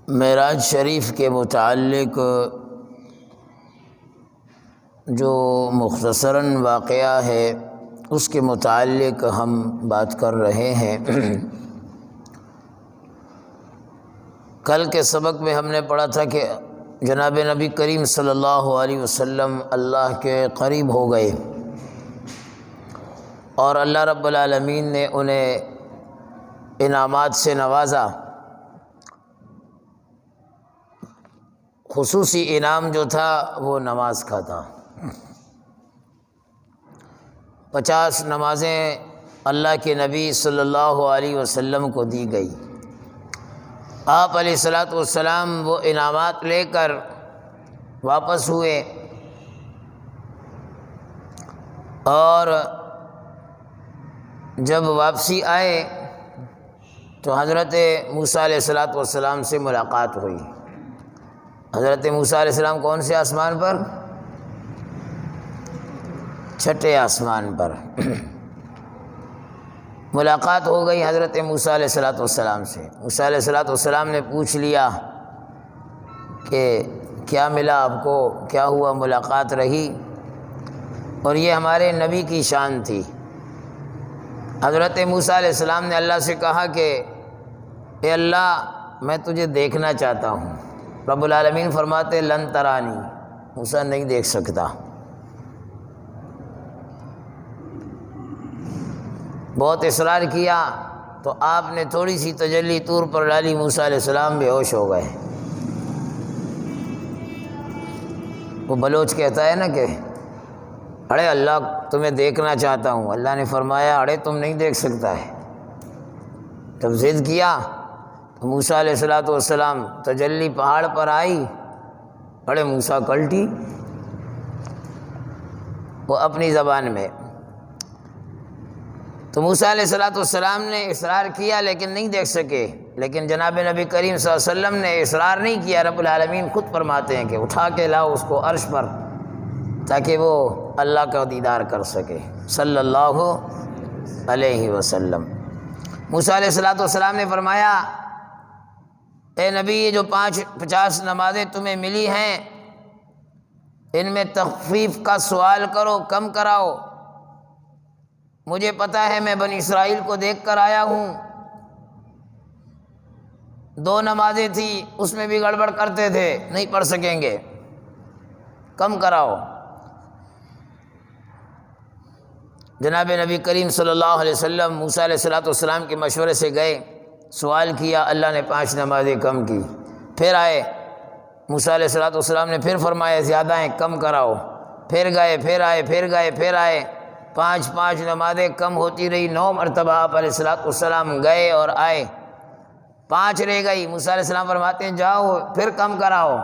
معراج شریف کے متعلق جو مختصراً واقعہ ہے اس کے متعلق ہم بات کر رہے ہیں۔ کل کے سبق میں ہم نے پڑھا تھا کہ جناب نبی کریم صلی اللہ علیہ وسلم اللہ کے قریب ہو گئے اور اللہ رب العالمین نے انہیں انعامات سے نوازا۔ خصوصی انعام جو تھا وہ نماز کا تھا۔ 50 نمازیں اللہ کے نبی صلی اللہ علیہ وسلم کو دی گئی۔ آپ علیہ الصلاۃ والسلام وہ انعامات لے کر واپس ہوئے اور جب واپسی آئے تو حضرت موسیٰ علیہ الصلاۃ والسلام سے ملاقات ہوئی۔ حضرت موسیٰ علیہ السلام کون سے آسمان پر؟ چھٹے آسمان پر ملاقات ہو گئی حضرت موسیٰ علیہ الصلاۃ والسلام سے۔ موسیٰ علیہ الصلاۃ والسلام نے پوچھ لیا کہ کیا ملا آپ کو، کیا ہوا، ملاقات رہی؟ اور یہ ہمارے نبی کی شان تھی۔ حضرت موسیٰ علیہ السلام نے اللہ سے کہا کہ اے اللہ میں تجھے دیکھنا چاہتا ہوں۔ رب العالمین فرماتے لن ترانی، موسیٰ نہیں دیکھ سکتا۔ بہت اصرار کیا تو آپ نے تھوڑی سی تجلی طور پر ڈالی، موسیٰ علیہ السلام بے ہوش ہو گئے۔ وہ بلوچ کہتا ہے نا کہ اڑے اللہ تمہیں دیکھنا چاہتا ہوں۔ اللہ نے فرمایا اڑے تم نہیں دیکھ سکتا ہے۔ جب ضد کیا تو موسیٰ علیہ الصلاۃ والسلام تجلی پہاڑ پر آئی، اڑے موسیٰ کلٹی وہ اپنی زبان میں۔ تو موسیٰ علیہ الصلاۃ والسلام نے اصرار کیا لیکن نہیں دیکھ سکے، لیکن جناب نبی کریم صلی اللہ علیہ وسلم نے اصرار نہیں کیا۔ رب العالمین خود فرماتے ہیں کہ اٹھا کے لاؤ اس کو عرش پر تاکہ وہ اللہ کا دیدار کر سکے صلی اللہ علیہ وسلم۔ موسیٰ علیہ الصلاۃ والسلام نے فرمایا اے نبی یہ جو 50 نمازیں تمہیں ملی ہیں ان میں تخفیف کا سوال کرو، کم کراؤ۔ مجھے پتہ ہے میں بنی اسرائیل کو دیکھ کر آیا ہوں، 2 نمازیں تھیں اس میں بھی گڑبڑ کرتے تھے، نہیں پڑھ سکیں گے، کم کراؤ۔ جناب نبی کریم صلی اللہ علیہ وسلم موسیٰ علیہ الصلاۃ والسلام کے مشورے سے گئے، سوال کیا، اللہ نے 5 نمازیں کم کی۔ پھر آئے موسیٰ علیہ الصلاۃ والسلام نے پھر فرمایا زیادہ ہیں، کم کراؤ۔ پھر گئے، پھر آئے، پھر گئے، پھر آئے، 5 نمازیں کم ہوتی رہی۔ 9 مرتبہ آپ علیہ الصلاۃ والسلام گئے اور آئے، 5 رہ گئی۔ موسیٰ علیہ السلام فرماتے ہیں جاؤ پھر کم کراؤ۔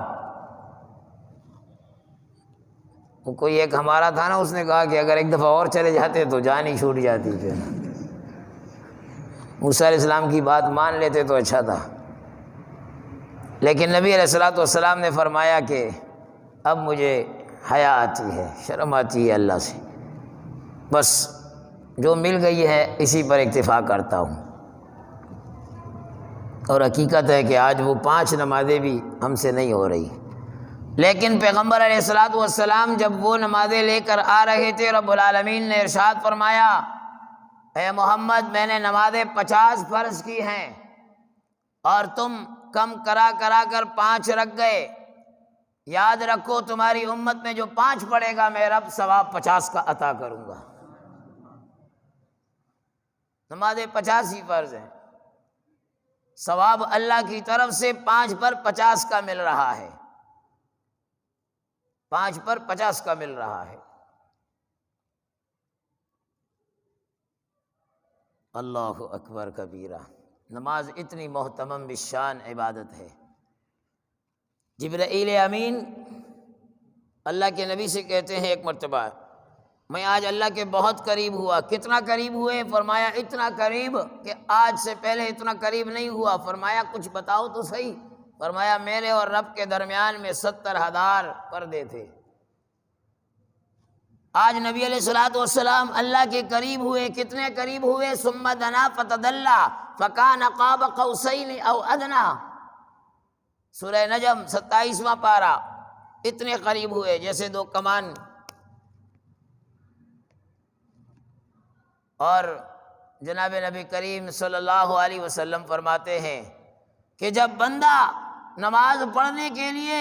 وہ کوئی ایک ہمارا تھا نا، اس نے کہا کہ اگر ایک دفعہ اور چلے جاتے تو جان ہی چھوٹ جاتی پھر۔ موسیٰ علیہ السلام کی بات مان لیتے تو اچھا تھا، لیکن نبی علیہ الصلاۃ والسلام نے فرمایا کہ اب مجھے حیا آتی ہے، شرم آتی ہے اللہ سے، بس جو مل گئی ہے اسی پر اکتفا کرتا ہوں۔ اور حقیقت ہے کہ آج وہ 5 نمازیں بھی ہم سے نہیں ہو رہی، لیکن پیغمبر علیہ الصلاۃ والسلام جب وہ نمازیں لے کر آ رہے تھے رب العالمین نے ارشاد فرمایا اے محمد میں نے نمازیں 50 فرض کی ہیں اور تم کم کرا کر 5 رکھ گئے۔ یاد رکھو تمہاری امت میں جو 5 پڑھے گا میں رب ثواب 50 کا عطا کروں گا۔ نمازیں 50 ہی فرض ہیں، ثواب اللہ کی طرف سے 5 پر 50 کا مل رہا ہے، 5 پر 50 کا مل رہا ہے۔ اللہ اکبر کبیرہ۔ نماز اتنی محتمم بالشان عبادت ہے۔ جبرائیل امین اللہ کے نبی سے کہتے ہیں ایک مرتبہ میں آج اللہ کے بہت قریب ہوا۔ کتنا قریب ہوئے؟ فرمایا اتنا قریب کہ آج سے پہلے اتنا قریب نہیں ہوا۔ فرمایا کچھ بتاؤ تو صحیح۔ فرمایا میرے اور رب کے درمیان میں 70,000 پردے تھے۔ آج نبی علیہ الصلوۃ والسلام اللہ کے قریب ہوئے۔ کتنے قریب ہوئے؟ ثم دنا فتدلی فکان قاب قوسین او ادنی۔ سورہ نجم 27واں پارہ، اتنے قریب ہوئے جیسے دو کمان۔ اور جناب نبی کریم صلی اللہ علیہ وسلم فرماتے ہیں کہ جب بندہ نماز پڑھنے کے لیے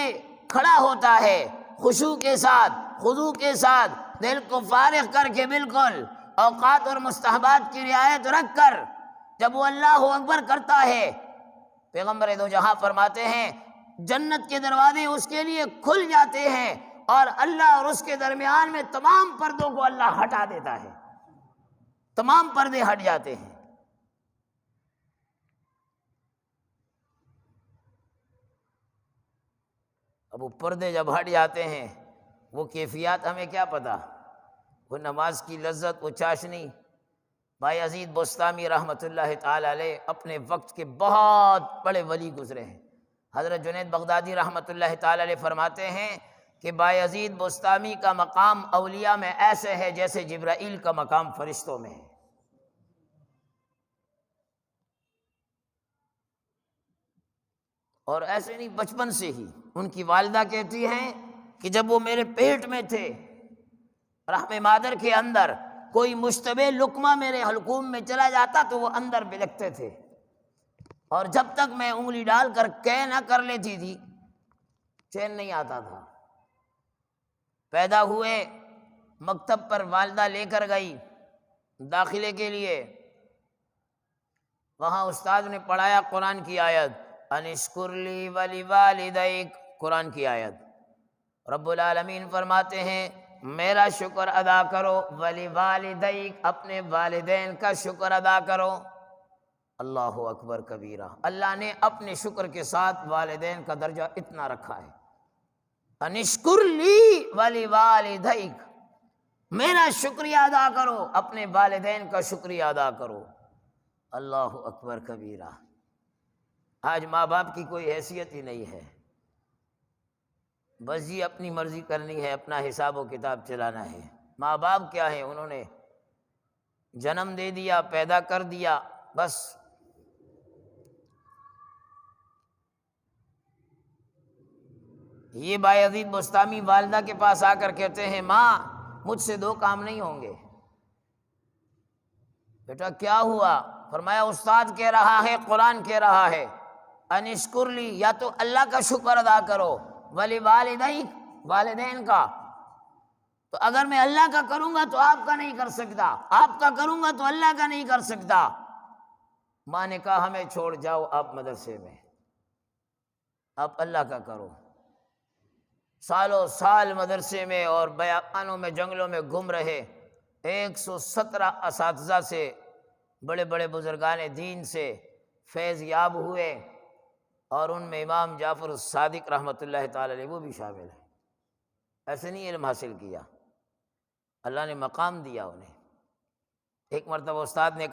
کھڑا ہوتا ہے خشوع کے ساتھ، خضوع کے ساتھ، دل کو فارغ کر کے، بالکل اوقات اور مستحبات کی رعایت رکھ کر، جب وہ اللہ اکبر کرتا ہے، پیغمبر دو جہاں فرماتے ہیں جنت کے دروازے اس کے لیے کھل جاتے ہیں، اور اللہ اور اس کے درمیان میں تمام پردوں کو اللہ ہٹا دیتا ہے، تمام پردے ہٹ جاتے ہیں۔ اب وہ پردے جب ہٹ جاتے ہیں، وہ کیفیات ہمیں کیا پتہ، وہ نماز کی لذت، وہ چاشنی۔ بایزید بستامی رحمۃ اللہ تعالی علیہ اپنے وقت کے بہت بڑے ولی گزرے ہیں۔ حضرت جنید بغدادی رحمۃ اللہ تعالی علیہ فرماتے ہیں کہ بایزید بستامی کا مقام اولیاء میں ایسے ہے جیسے جبرائیل کا مقام فرشتوں میں ہے۔ اور ایسے نہیں، بچپن سے ہی ان کی والدہ کہتی ہیں کہ جب وہ میرے پیٹ میں تھے، رحم مادر کے اندر، کوئی مشتبہ لقمہ میرے حلقوم میں چلا جاتا تو وہ اندر بلکتے تھے، اور جب تک میں انگلی ڈال کر کہہ نہ کر لیتی تھی چین نہیں آتا تھا۔ پیدا ہوئے، مکتب پر والدہ لے کر گئی داخلے کے لیے، وہاں استاد نے پڑھایا قرآن کی آیت، انشکر لی ولی والدیک، قرآن کی آیت۔ رب العالمین فرماتے ہیں میرا شکر ادا کرو، ولی والدیک، اپنے والدین کا شکر ادا کرو۔ اللہ اکبر کبیرہ، اللہ نے اپنے شکر کے ساتھ والدین کا درجہ اتنا رکھا ہے، انشکر لی ولی والدیک، میرا شکریہ ادا کرو، اپنے والدین کا شکریہ ادا کرو۔ اللہ اکبر کبیرہ۔ آج ماں باپ کی کوئی حیثیت ہی نہیں ہے، بس جی اپنی مرضی کرنی ہے، اپنا حساب و کتاب چلانا ہے۔ ماں باپ کیا ہے، انہوں نے جنم دے دیا، پیدا کر دیا، بس۔ یہ بایزید بستامی والدہ کے پاس آ کر کہتے ہیں ماں مجھ سے دو کام نہیں ہوں گے۔ بیٹا کیا ہوا؟ فرمایا استاد کہہ رہا ہے، قرآن کہہ رہا ہے انشکر لی، یا تو اللہ کا شکر ادا کرو، ولی والدیک، والدین کا۔ تو اگر میں اللہ کا کروں گا تو آپ کا نہیں کر سکتا، آپ کا کروں گا تو اللہ کا نہیں کر سکتا۔ ماں نے کہا ہمیں چھوڑ جاؤ آپ مدرسے میں، آپ اللہ کا کرو۔ سالوں سال مدرسے میں اور بیابانوں میں، جنگلوں میں گھوم رہے، 117 اساتذہ سے، بڑے بڑے بزرگان دین سے فیض یاب ہوئے، اور ان میں امام جعفر الصادق رحمۃ اللہ تعالی علیہ وہ بھی شامل ہیں۔ ایسے نہیں علم حاصل کیا، اللہ نے مقام دیا انہیں۔ ایک مرتبہ استاد نے